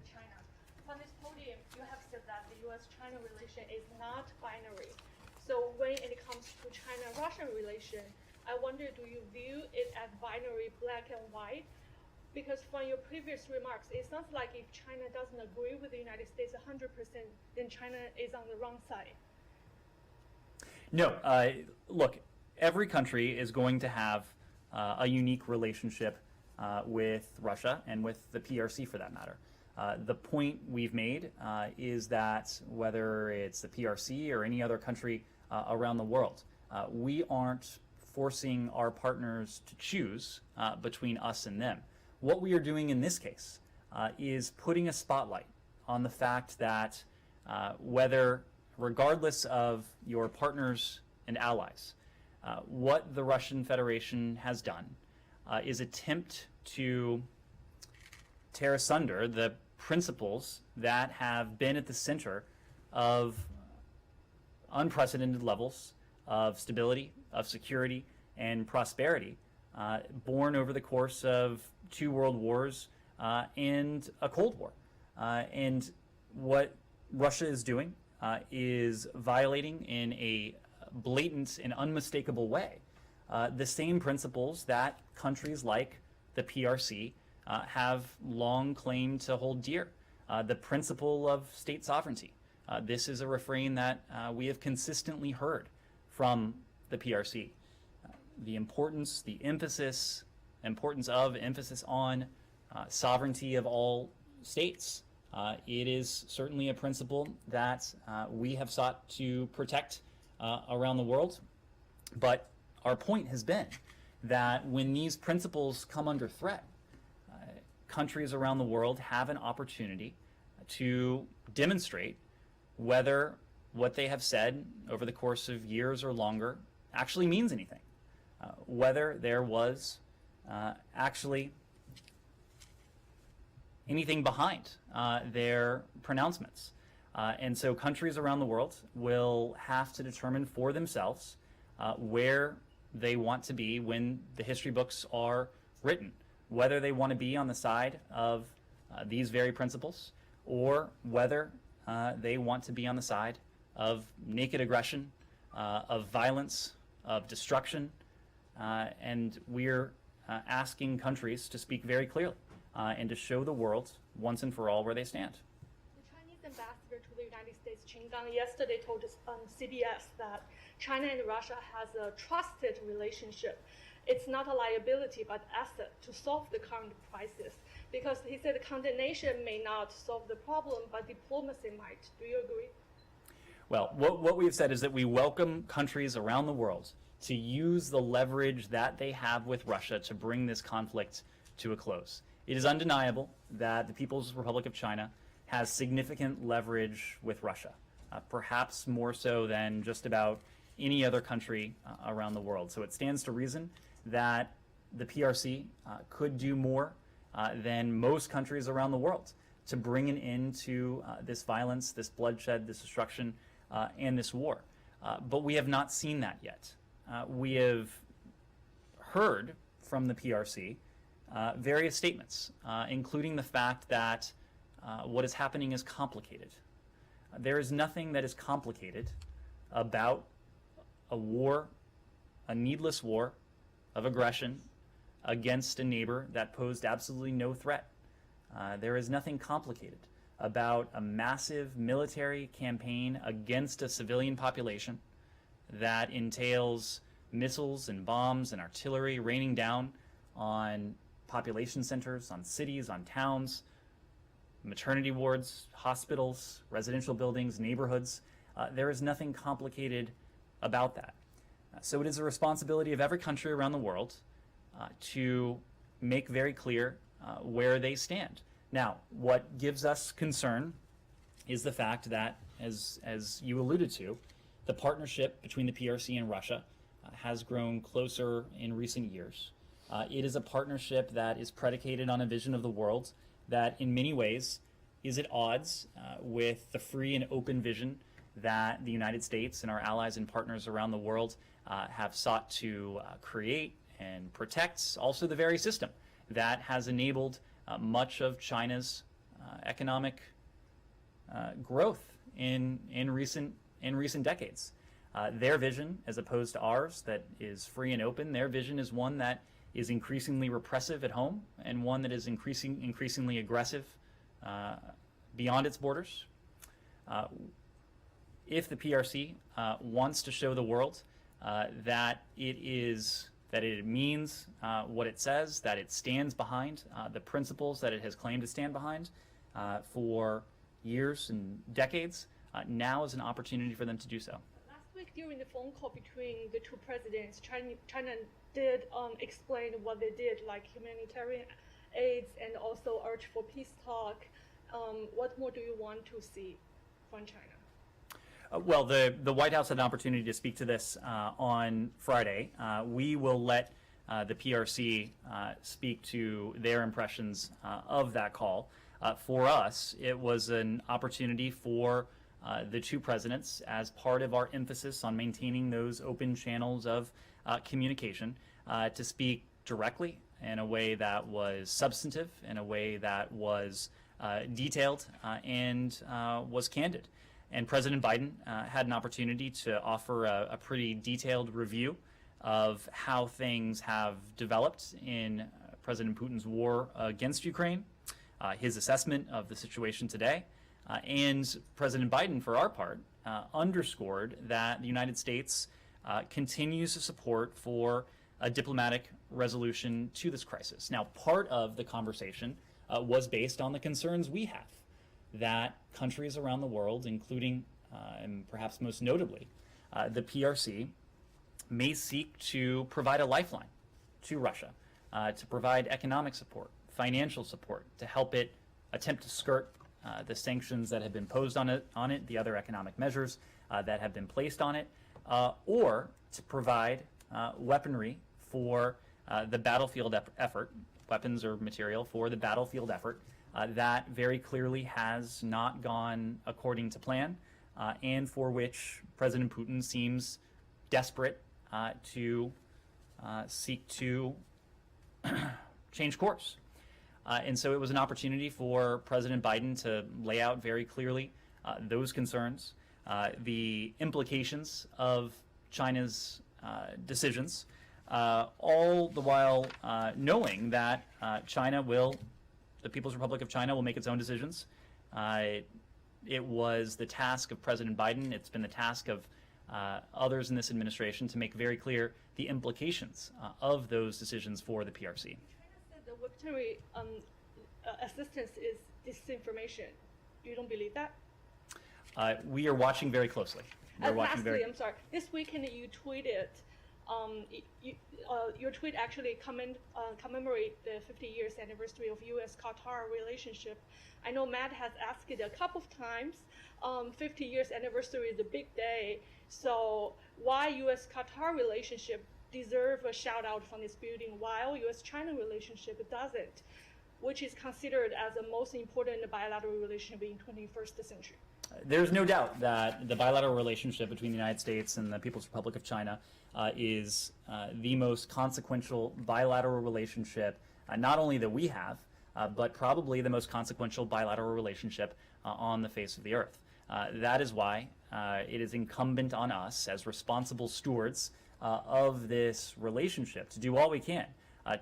and China. On this podium, you have said that the U.S.-China relation is not binary. So when it comes to China-Russian relation, I wonder, do you view it as binary, black and white? Because from your previous remarks, it sounds like if China doesn't agree with the United States 100%, then China is on the wrong side. No, look, every country is going to have a unique relationship with Russia and with the PRC for that matter. The point we've made is that whether it's the PRC or any other country around the world, we aren't forcing our partners to choose between us and them. What we are doing in this case is putting a spotlight on the fact that whether, regardless of your partners and allies, what the Russian Federation has done is attempt to tear asunder the principles that have been at the center of unprecedented levels of stability, of security, and prosperity born over the course of 2 world wars and a Cold War. And what Russia is doing is violating in a blatant and unmistakable way the same principles that countries like the PRC have long claimed to hold dear. The principle of state sovereignty. This is a refrain that we have consistently heard from the PRC. The importance, the emphasis on sovereignty of all states. It is certainly a principle that we have sought to protect around the world. But our point has been that when these principles come under threat, countries around the world have an opportunity to demonstrate whether what they have said over the course of years or longer actually means anything. Whether there was actually anything behind their pronouncements. And so countries around the world will have to determine for themselves where they want to be when the history books are written, whether they want to be on the side of these very principles or whether they want to be on the side of naked aggression, of violence, of destruction, and we're asking countries to speak very clearly and to show the world once and for all where they stand. The Chinese ambassador to the United States, Qin Gang, yesterday told us on CBS that China and Russia has a trusted relationship. It's not a liability but asset to solve the current crisis. Because he said condemnation may not solve the problem, but diplomacy might. Do you agree? Well, what we've said is that we welcome countries around the world to use the leverage that they have with Russia to bring this conflict to a close. It is undeniable that the People's Republic of China has significant leverage with Russia, perhaps more so than just about any other country around the world. So it stands to reason that the PRC could do more than most countries around the world to bring an end to this violence, this bloodshed, this destruction, and this war. But we have not seen that yet. We have heard from the PRC various statements, including the fact that what is happening is complicated. There is nothing that is complicated about a war, a needless war of aggression against a neighbor that posed absolutely no threat. There is nothing complicated about a massive military campaign against a civilian population that entails missiles and bombs and artillery raining down on population centers, on cities, on towns, maternity wards, hospitals, residential buildings, neighborhoods. There is nothing complicated about that. So it is a responsibility of every country around the world to make very clear where they stand. Now, what gives us concern is the fact that, as you alluded to, the partnership between the PRC and Russia has grown closer in recent years. It is a partnership that is predicated on a vision of the world that in many ways is at odds with the free and open vision that the United States and our allies and partners around the world have sought to create and protect, also the very system that has enabled much of China's economic growth in recent decades. Their vision, as opposed to ours, that is free and open, their vision is one that is increasingly repressive at home and one that is increasingly aggressive beyond its borders. If the PRC wants to show the world that it means what it says, that it stands behind the principles that it has claimed to stand behind for years and decades, now is an opportunity for them to do so. Last week during the phone call between the two presidents, China did explain what they did, like humanitarian aids and also urge for peace talk. What more do you want to see from China? Well, the White House had an opportunity to speak to this on Friday. We will let the PRC speak to their impressions of that call. For us, it was an opportunity for the two presidents, as part of our emphasis on maintaining those open channels of communication, to speak directly in a way that was substantive, in a way that was detailed, and was candid. And President Biden had an opportunity to offer a pretty detailed review of how things have developed in President Putin's war against Ukraine, his assessment of the situation today, and President Biden, for our part, underscored that the United States continues to support for a diplomatic resolution to this crisis. Now, part of the conversation was based on the concerns we have that countries around the world, including and perhaps most notably the PRC, may seek to provide a lifeline to Russia, to provide economic support, financial support, to help it attempt to skirt the sanctions that have been posed on it, the other economic measures that have been placed on it, or to provide weaponry for the battlefield effort, weapons or material for the battlefield effort that very clearly has not gone according to plan, and for which President Putin seems desperate to seek to change course. And so it was an opportunity for President Biden to lay out very clearly those concerns, the implications of China's decisions, all the while knowing that the People's Republic of China will make its own decisions. It was the task of President Biden, it's been the task of others in this administration to make very clear the implications of those decisions for the PRC. China said the weaponry assistance is disinformation. You don't believe that? We are watching very closely. Lastly, I'm sorry. This weekend you tweeted, your tweet actually commemorate the 50 years anniversary of U.S.-Qatar relationship. I know Matt has asked it a couple of times. 50 years anniversary is a big day. So why U.S.-Qatar relationship deserve a shout out from this building while U.S.-China relationship doesn't, which is considered as the most important bilateral relationship in 21st century? There's no doubt that the bilateral relationship between the United States and the People's Republic of China is the most consequential bilateral relationship, not only that we have, but probably the most consequential bilateral relationship on the face of the earth. That is why it is incumbent on us as responsible stewards of this relationship to do all we can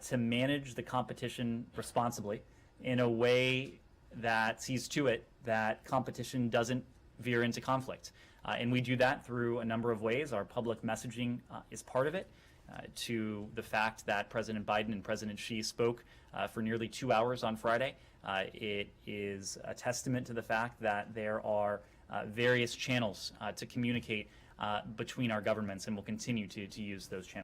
to manage the competition responsibly in a way that sees to it that competition doesn't veer into conflict. And we do that through a number of ways. Our public messaging is part of it, to the fact that President Biden and President Xi spoke for nearly 2 hours on Friday. It is a testament to the fact that there are various channels to communicate between our governments, and we'll continue to use those channels.